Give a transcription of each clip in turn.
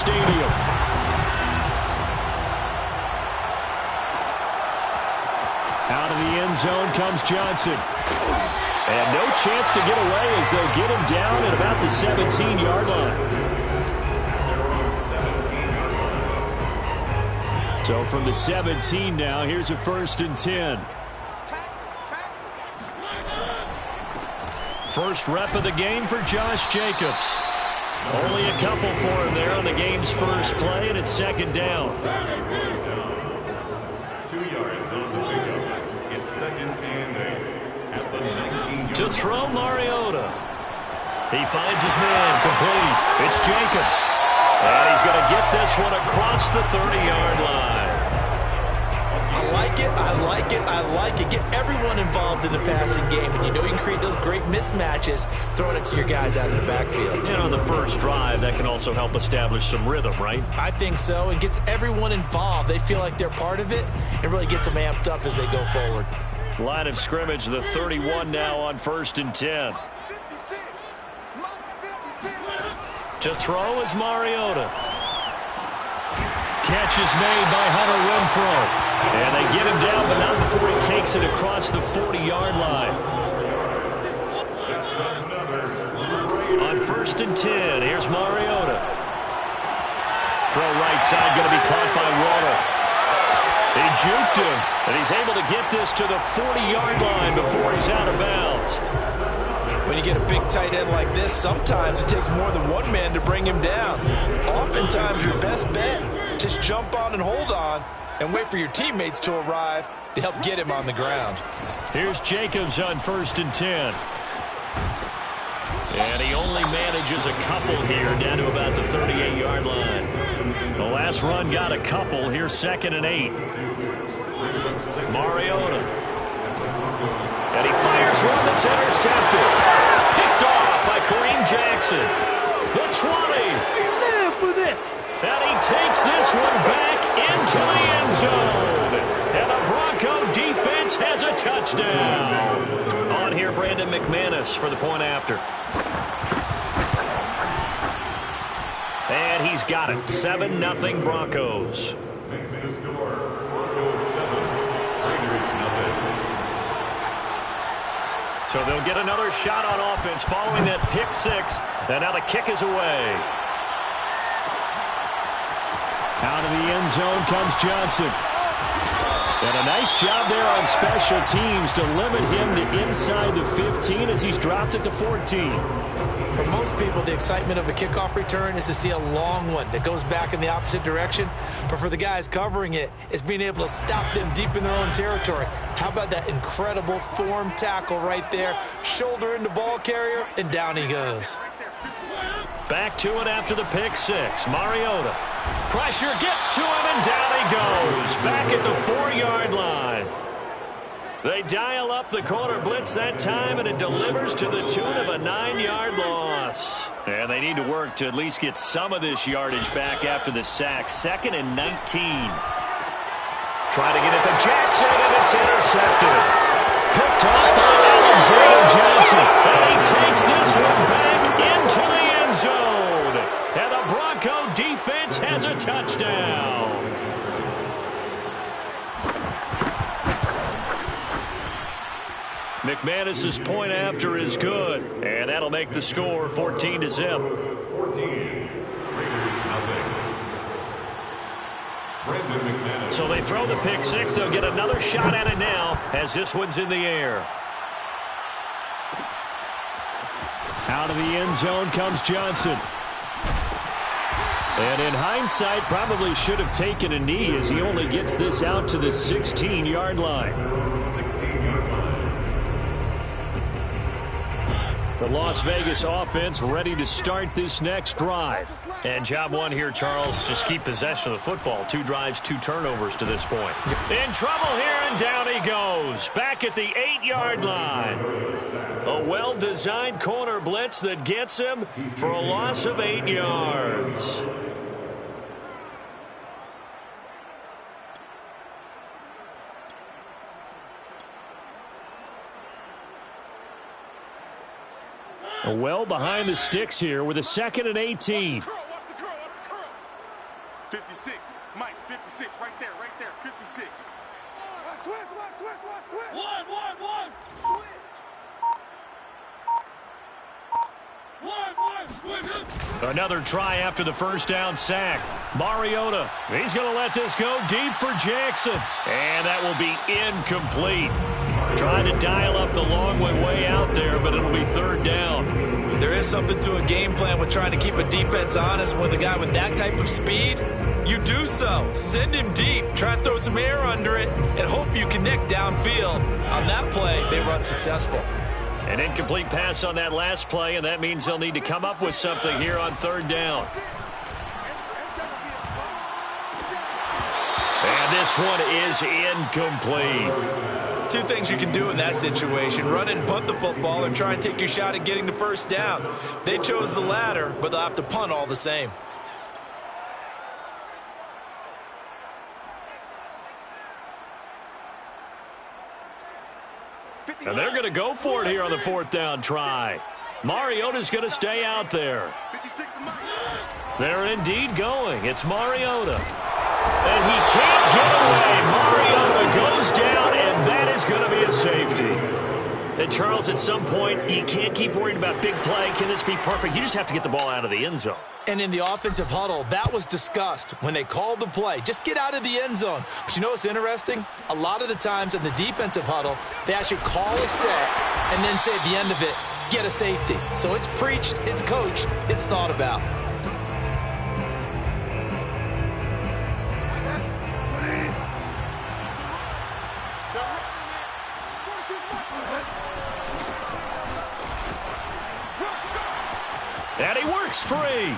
stadium. Out of the end zone comes Johnson. And no chance to get away as they'll get him down at about the 17-yard line. So from the 17 now, here's a 1st and 10. First rep of the game for Josh Jacobs. Only a couple for him there on the game's first play, and it's 2nd down. 2 yards on the pickup. It's 2nd and 8 at the 19-yard. To throw, Mariota. He finds his man, complete. It's Jacobs. And he's going to get this one across the 30-yard line. I like it, I like it, I like it. Get everyone involved in the passing game. And you know you can create those great mismatches throwing it to your guys out of the backfield. And on the first drive, that can also help establish some rhythm, right? I think so. And gets everyone involved. They feel like they're part of it. And really gets them amped up as they go forward. Line of scrimmage, the 31 now on 1st and 10. To throw is Mariota. Catch is made by Hunter Renfrow. And they get him down, but not before he takes it across the 40-yard line. On 1st and 10, here's Mariota. Throw right side, going to be caught by Waddle. He juked him, and he's able to get this to the 40-yard line before he's out of bounds. When you get a big tight end like this, sometimes it takes more than one man to bring him down. Oftentimes, your best bet, just jump on and hold on and wait for your teammates to arrive to help get him on the ground. Here's Jacobs on 1st and 10. And he only manages a couple here down to about the 38-yard line. The last run got a couple. Here's 2nd and 8. Mariota. And he fires one that's intercepted. Picked off by Kareem Jackson. The 20. Live for this. And he takes this one back into the end zone. And the Bronco defense has a touchdown. On here, Brandon McManus for the point after. And he's got it. 7-0 Broncos. Makes the score. Broncos 7. Raiders 0. So they'll get another shot on offense following that pick six. And now the kick is away. Out of the end zone comes Johnson. And a nice job there on special teams to limit him to inside the 15 as he's dropped at the 14. For most people, the excitement of a kickoff return is to see a long one that goes back in the opposite direction. But for the guys covering it, it's being able to stop them deep in their own territory. How about that incredible form tackle right there? Shoulder into ball carrier, and down he goes. Back to it after the pick six. Mariota. Pressure gets to him, and down he goes. Back at the 4-yard line. They dial up the corner blitz that time, and it delivers to the tune of a 9-yard loss. And they need to work to at least get some of this yardage back after the sack. 2nd and 19. Trying to get it to Jackson, and it's intercepted. Picked off by Alexander Johnson. And he takes this one back into the end zone. And the Bronco defense has a touchdown. McManus's point after is good, and that'll make the score 14-0. 14. Raiders 0. So they throw the pick six. They'll get another shot at it now as this one's in the air. Out of the end zone comes Johnson. And in hindsight, probably should have taken a knee as he only gets this out to the 16-yard line. 16-yard line. The Las Vegas offense ready to start this next drive. And job one here, Charles, just keep possession of the football. 2 drives, 2 turnovers to this point. In trouble here, and down he goes. Back at the 8-yard line. A well-designed corner blitz that gets him for a loss of 8 yards. Well behind the sticks here with a 2nd and 18. 56. Mike, 56, right there, 56. Switch. One. Switch. Another try after the first down sack. Mariota, he's going to let this go deep for Jackson. And that will be incomplete. Trying to dial up the long way out there, but it'll be third down. There is something to a game plan with trying to keep a defense honest with a guy with that type of speed. You do so. Send him deep. Try and throw some air under it and hope you connect downfield. On that play, they run successful. An incomplete pass on that last play, and that means they'll need to come up with something here on third down. And this one is incomplete. Two things you can do in that situation: run and punt the football, or try and take your shot at getting the first down. They chose the latter, but they'll have to punt all the same. And they're going to go for it here on the fourth down try. Mariota's going to stay out there. They're indeed going. It's Mariota. And he can't get away. Mariota goes down, and that is going to be a safety. And Charles, at some point, you can't keep worrying about big play. Can this be perfect? You just have to get the ball out of the end zone. And in the offensive huddle, that was discussed when they called the play. Just get out of the end zone. But you know what's interesting? A lot of the times in the defensive huddle, they actually call a set and then say at the end of it, get a safety. So it's preached, it's coached, it's thought about. And he works free.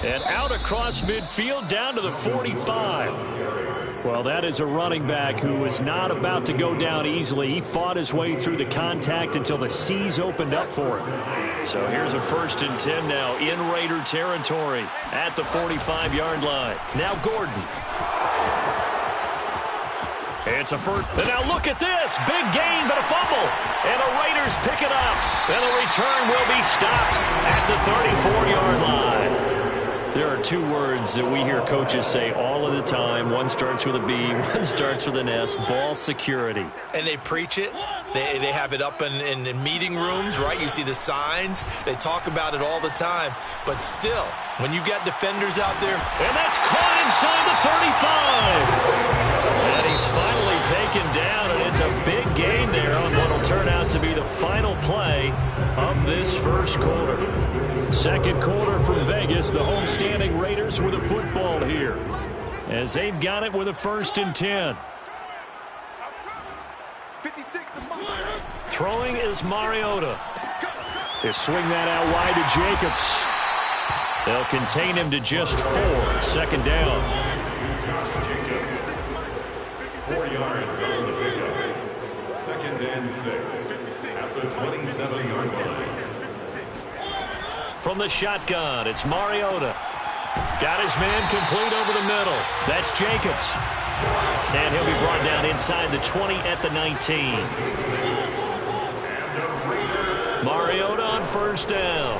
And out across midfield down to the 45. Well, that is a running back who was not about to go down easily. He fought his way through the contact until the seas opened up for him. So here's a 1st and 10 now in Raider territory at the 45-yard line. Now Gordon. It's a first. And now look at this. Big gain, but a fumble. And the Raiders pick it up. And the return will be stopped at the 34-yard line. There are two words that we hear coaches say all of the time. One starts with a B, one starts with an S. Ball security. And they preach it. They have it up in meeting rooms, right? You see the signs. They talk about it all the time. But still, when you got defenders out there. And that's caught inside the 35. And he's finally taken down, and it's a big gain there on what will turn out to be the final play of this first quarter. Second quarter from Vegas, the homestanding Raiders with a football here, as they've got it with a 1st and 10. Throwing is Mariota. They swing that out wide to Jacobs. They'll contain him to just 4. 2nd down. 4 yards on the pickup. 2nd and 6 at the 27-yard line. From the shotgun, it's Mariota. Got his man complete over the middle. That's Jacobs. And he'll be brought down inside the 20 at the 19. Mariota on 1st down.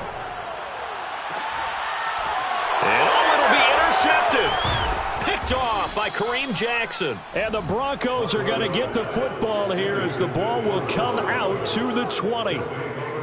And it'll be intercepted. Picked off by Kareem Jackson. And the Broncos are going to get the football here as the ball will come out to the 20.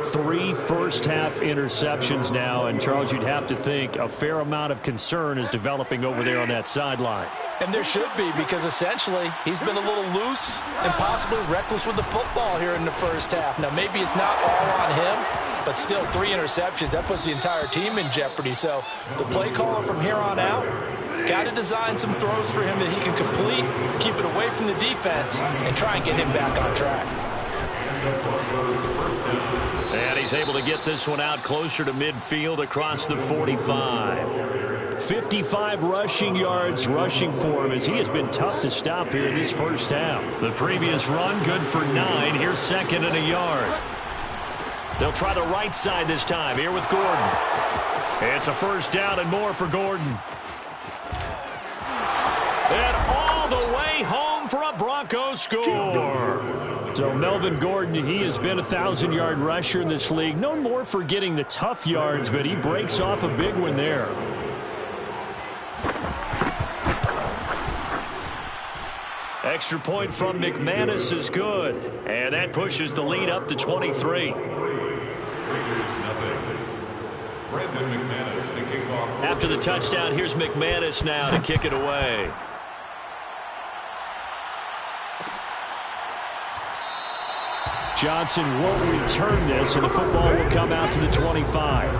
3 first-half interceptions now, and Charles, you'd have to think a fair amount of concern is developing over there on that sideline. And there should be, because essentially he's been a little loose and possibly reckless with the football here in the first half. Now, maybe it's not all on him, but still 3 interceptions. That puts the entire team in jeopardy. So the play caller from here on out got to design some throws for him that he can complete, keep it away from the defense, and try and get him back on track. And he's able to get this one out closer to midfield across the 45. 55 rushing yards rushing for him, as he has been tough to stop here in this first half. The previous run good for 9. Here's 2nd and a yard. They'll try the right side this time here with Gordon. It's a 1st down and more for Gordon. And all the way home for a Broncos score. So Melvin Gordon, he has been a 1,000-yard rusher in this league. Known more for getting the tough yards, but he breaks off a big one there. Extra point from McManus is good. And that pushes the lead up to 23. After the touchdown, here's McManus now to kick it away. Johnson won't return this, and the football will come out to the 25.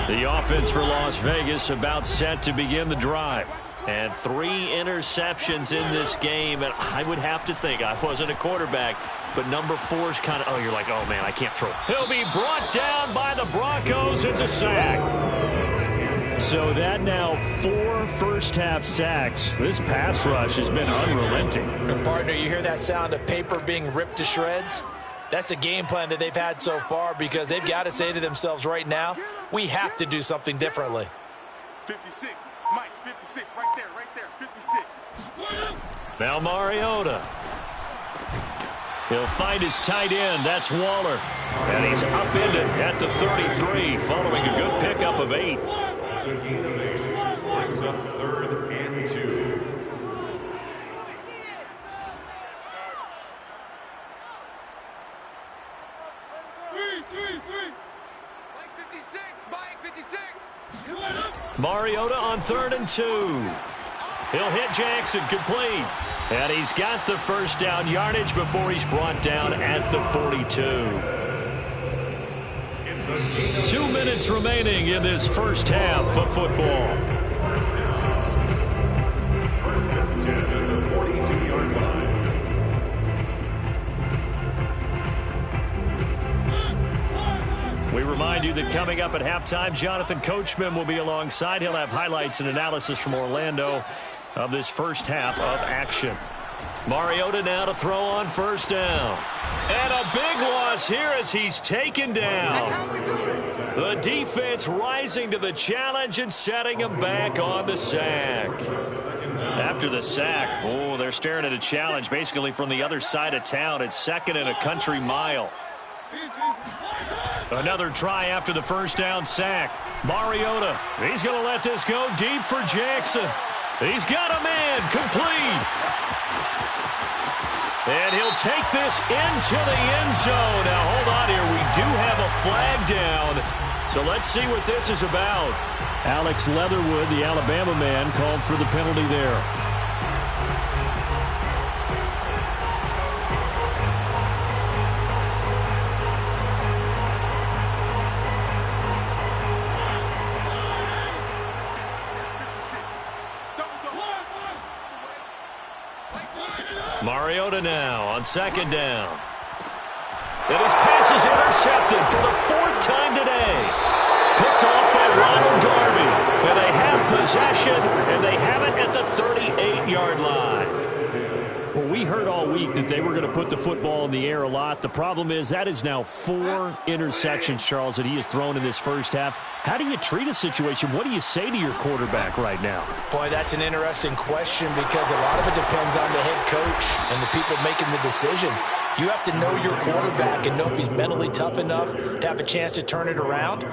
The offense for Las Vegas about set to begin the drive. And 3 interceptions in this game, and I would have to think, I wasn't a quarterback, but number 4 is kind of, you're like, oh, man, I can't throw. He'll be brought down by the Broncos. It's a sack. So that now 4 first-half sacks. This pass rush has been unrelenting. Partner, you hear that sound of paper being ripped to shreds? That's the game plan that they've had so far, because they've got to say to themselves right now, we have to do something differently. 56, Mike, 56, right there, 56. Now Mariota. He'll find his tight end. That's Waller. And he's upended at the 33, following a good pickup of 8. Brings up 3rd and 2. Mike 56. Mariota on 3rd and 2. He'll hit Jackson, complete. And he's got the first down yardage before he's brought down at the 42. 2 minutes remaining in this first half of football. 1st and 10 at the 42-yard line. We remind you that coming up at halftime, Jonathan Coachman will be alongside. He'll have highlights and analysis from Orlando of this first half of action. Mariota now to throw on 1st down. And a big loss here as he's taken down. The defense rising to the challenge and setting him back on the sack. After the sack, they're staring at a challenge basically from the other side of town. It's 2nd and a country mile. Another try after the first down sack. Mariota, he's going to let this go deep for Jackson. He's got a man, complete. And he'll take this into the end zone. Now, hold on here. We do have a flag down. So let's see what this is about. Alex Leatherwood, the Alabama man, called for the penalty there. Mariota now on 2nd down. And his pass is intercepted for the 4th time today. Picked off by Ronald Darby. And they have possession, and they have it at the 38-yard line. Well, we heard all week that they were going to put the football in the air a lot. The problem is that is now 4 interceptions, Charles, that he has thrown in this first half. How do you treat a situation? What do you say to your quarterback right now? Boy, that's an interesting question, because a lot of it depends on the head coach and the people making the decisions. You have to know your quarterback and know if he's mentally tough enough to have a chance to turn it around.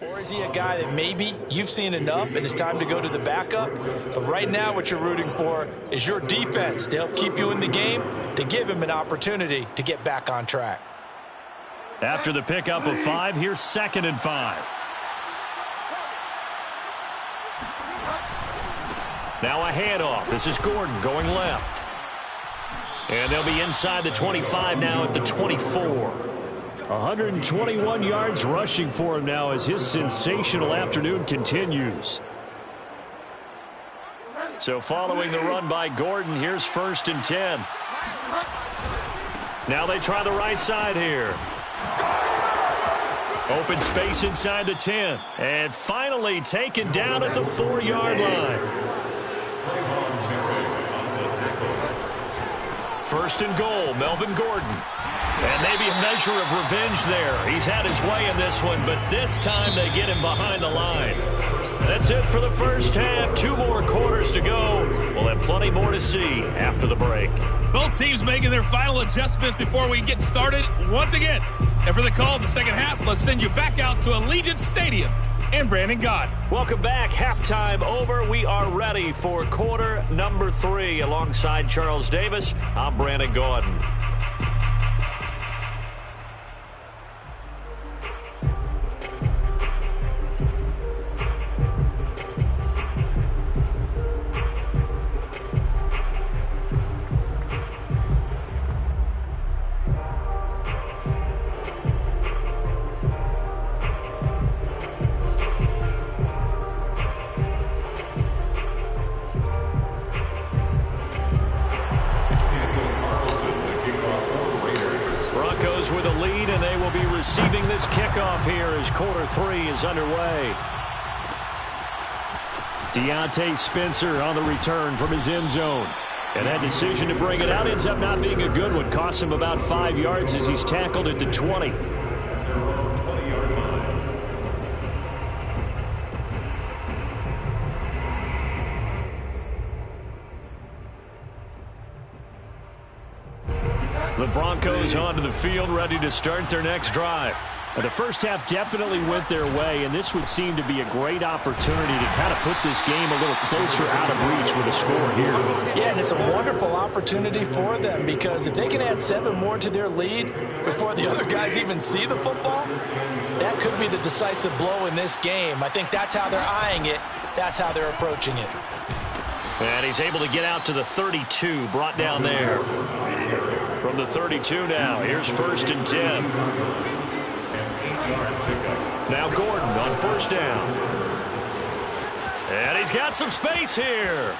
Or is he a guy that maybe you've seen enough and it's time to go to the backup? But right now what you're rooting for is your defense to help keep you in the game, to give him an opportunity to get back on track. After the pickup of 5, here's 2nd and 5. Now a handoff. This is Gordon going left. And they'll be inside the 25 now at the 24. 121 yards rushing for him now as his sensational afternoon continues. So following the run by Gordon, here's 1st and 10. Now they try the right side here. Open space inside the 10. And finally taken down at the 4-yard line. First and goal, Melvin Gordon. And maybe a measure of revenge there. He's had his way in this one, but this time they get him behind the line. That's it for the first half. 2 more quarters to go. We'll have plenty more to see after the break. Both teams making their final adjustments before we get started once again. And for the call of the second half, let's send you back out to Allegiant Stadium and Brandon Gott. Welcome back. Halftime over. We are ready for quarter number 3. Alongside Charles Davis, I'm Brandon Gaudin. With a lead, and they will be receiving this kickoff here as quarter 3 is underway. Deontay Spencer on the return from his end zone. And that decision to bring it out ends up not being a good one. Costs him about 5 yards as he's tackled at the 20. The Broncos onto the field, ready to start their next drive. The first half definitely went their way, and this would seem to be a great opportunity to kind of put this game a little closer out of reach with a score here. Yeah, and it's a wonderful opportunity for them, because if they can add 7 more to their lead before the other guys even see the football, that could be the decisive blow in this game. I think that's how they're eyeing it. That's how they're approaching it. And he's able to get out to the 32, brought down there. From the 32 now, here's first and 10. Now Gordon on first down. And he's got some space here.